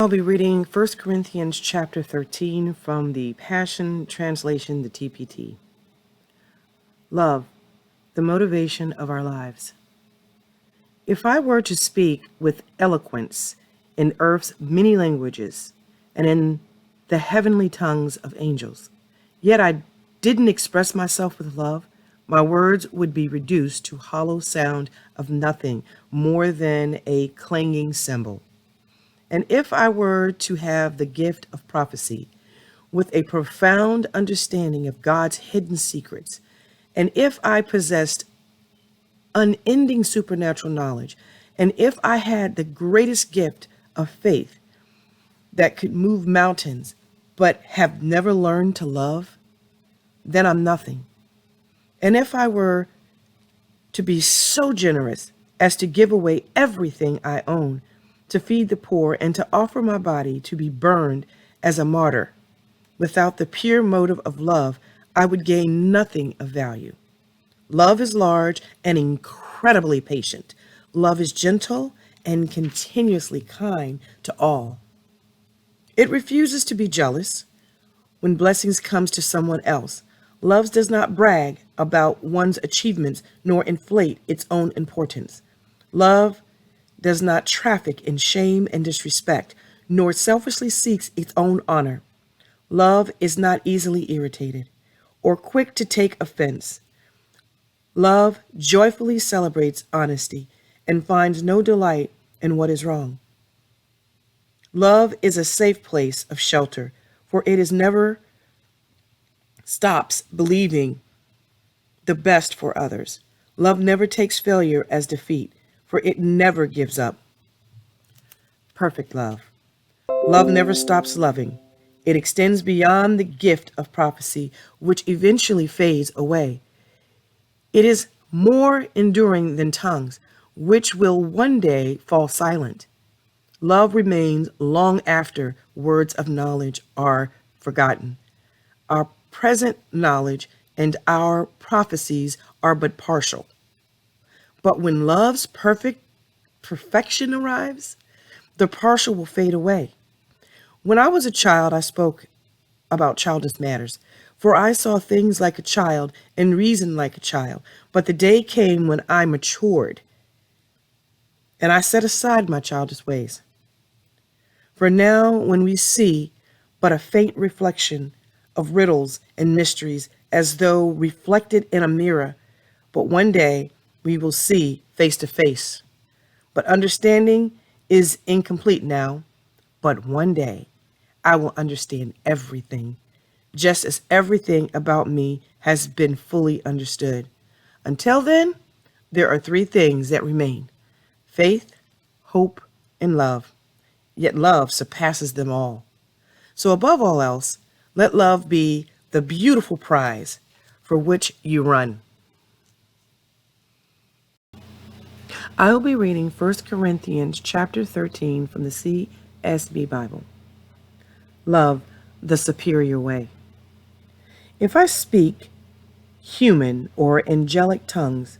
I'll be reading 1 Corinthians chapter 13 from the Passion Translation, the TPT. Love, the motivation of our lives. If I were to speak with eloquence in earth's many languages and in the heavenly tongues of angels, yet I didn't express myself with love, my words would be reduced to hollow sound of nothing more than a clanging cymbal. And if I were to have the gift of prophecy with a profound understanding of God's hidden secrets, and if I possessed unending supernatural knowledge, and if I had the greatest gift of faith that could move mountains, but have never learned to love, then I'm nothing. And if I were to be so generous as to give away everything I own, to feed the poor, and to offer my body to be burned as a martyr, without the pure motive of love, I would gain nothing of value. Love is large and incredibly patient. Love is gentle and continuously kind to all. It refuses to be jealous when blessings comes to someone else. Love does not brag about one's achievements nor inflate its own importance. Love does not traffic in shame and disrespect, nor selfishly seeks its own honor. Love is not easily irritated or quick to take offense. Love joyfully celebrates honesty and finds no delight in what is wrong. Love is a safe place of shelter, for it is never stops believing the best for others. Love never takes failure as defeat, for it never gives up. Perfect love. Love never stops loving. It extends beyond the gift of prophecy, which eventually fades away. It is more enduring than tongues, which will one day fall silent. Love remains long after words of knowledge are forgotten. Our present knowledge and our prophecies are but partial. But when love's perfection arrives, the partial will fade away. When I was a child, I spoke about childish matters, for I saw things like a child and reasoned like a child. But the day came when I matured, and I set aside my childish ways. For now, when we see but a faint reflection of riddles and mysteries as though reflected in a mirror, but one day we will see face to face. But understanding is incomplete now, but one day I will understand everything, just as everything about me has been fully understood. Until then, there are three things that remain: faith, hope, and love. Yet love surpasses them all. So above all else, let love be the beautiful prize for which you run. I will be reading 1 Corinthians chapter 13 from the CSB Bible. Love, the superior way. If I speak human or angelic tongues,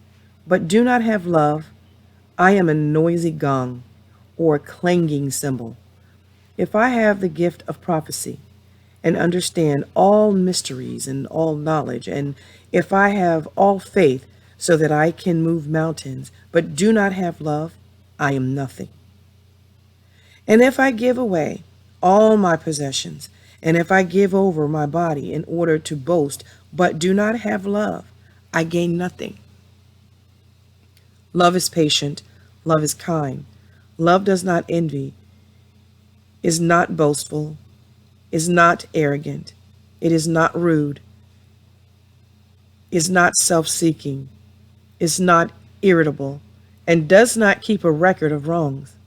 but do not have love, I am a noisy gong or a clanging cymbal. If I have the gift of prophecy and understand all mysteries and all knowledge, and if I have all faith so that I can move mountains, but do not have love, I am nothing. And if I give away all my possessions, and if I give over my body in order to boast, but do not have love, I gain nothing. Love is patient, love is kind, love does not envy, is not boastful, is not arrogant, it is not rude, is not self-seeking, is not irritable, and does not keep a record of wrongs.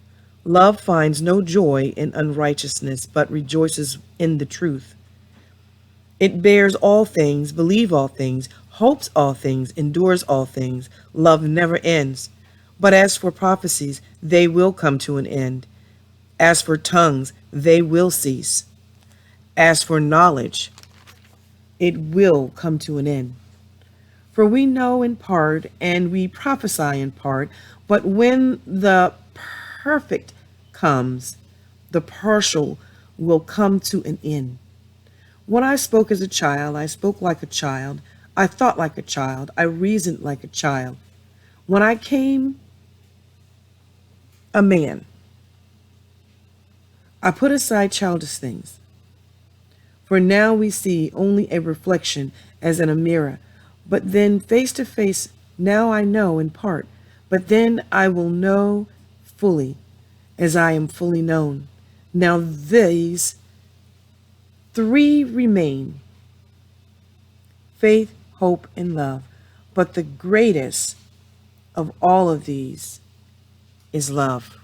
Love finds no joy in unrighteousness, but rejoices in the truth. It bears all things, believes all things, hopes all things, endures all things. Love never ends. But as for prophecies, they will come to an end. As for tongues, they will cease. As for knowledge, it will come to an end. For we know in part and we prophesy in part, but when the perfect comes, The partial will come to an end. When I spoke as a child, I spoke like a child. I thought like a child. I reasoned like a child. When I came a man, I put aside childish things. For now we see only a reflection as in a mirror. But then face to face, now I know in part. But then I will know fully as I am fully known. Now these three remain: faith, hope, and love. But the greatest of all of these is love.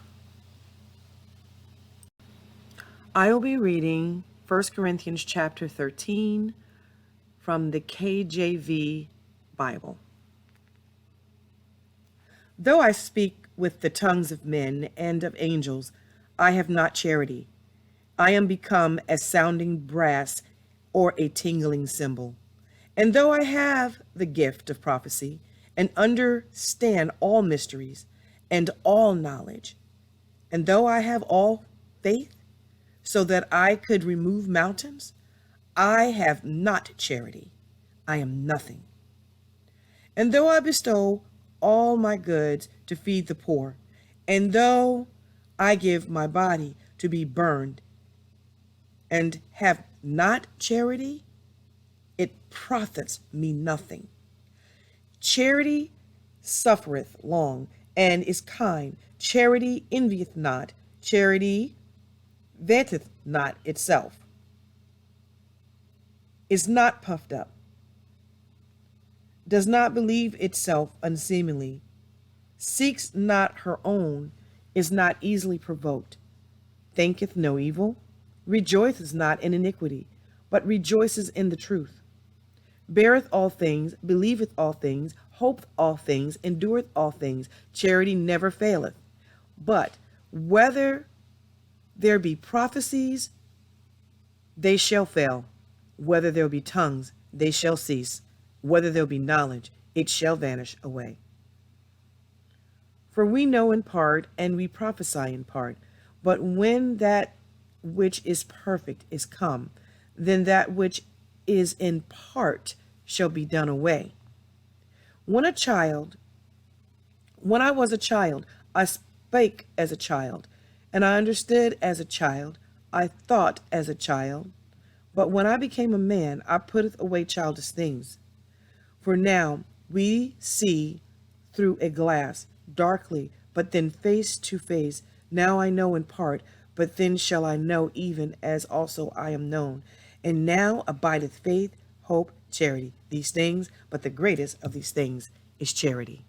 I will be reading 1 Corinthians chapter 13 from the KJV Bible. Though I speak with the tongues of men and of angels, I have not charity. I am become as sounding brass or a tingling cymbal. And though I have the gift of prophecy and understand all mysteries and all knowledge, and though I have all faith so that I could remove mountains, I have not charity. I am nothing. And though I bestow all my goods to feed the poor, and though I give my body to be burned, and have not charity, it profits me nothing. Charity suffereth long, and is kind. Charity envieth not. Charity vaunteth not itself, is not puffed up, does not believe itself unseemly, seeks not her own, is not easily provoked, thinketh no evil, rejoiceth not in iniquity, but rejoices in the truth, beareth all things, believeth all things, hopeth all things, endureth all things. Charity never faileth. But whether there be prophecies, they shall fail. Whether there be tongues, they shall cease. Whether there be knowledge, it shall vanish away. For we know in part, and we prophesy in part. But when that which is perfect is come, then that which is in part shall be done away. When I was a child, I spake as a child, and I understood as a child, I thought as a child. But when I became a man, I putteth away childish things. For now we see through a glass, darkly, but then face to face. Now I know in part, but then shall I know even as also I am known. And now abideth faith, hope, charity. These things, but the greatest of these things is charity.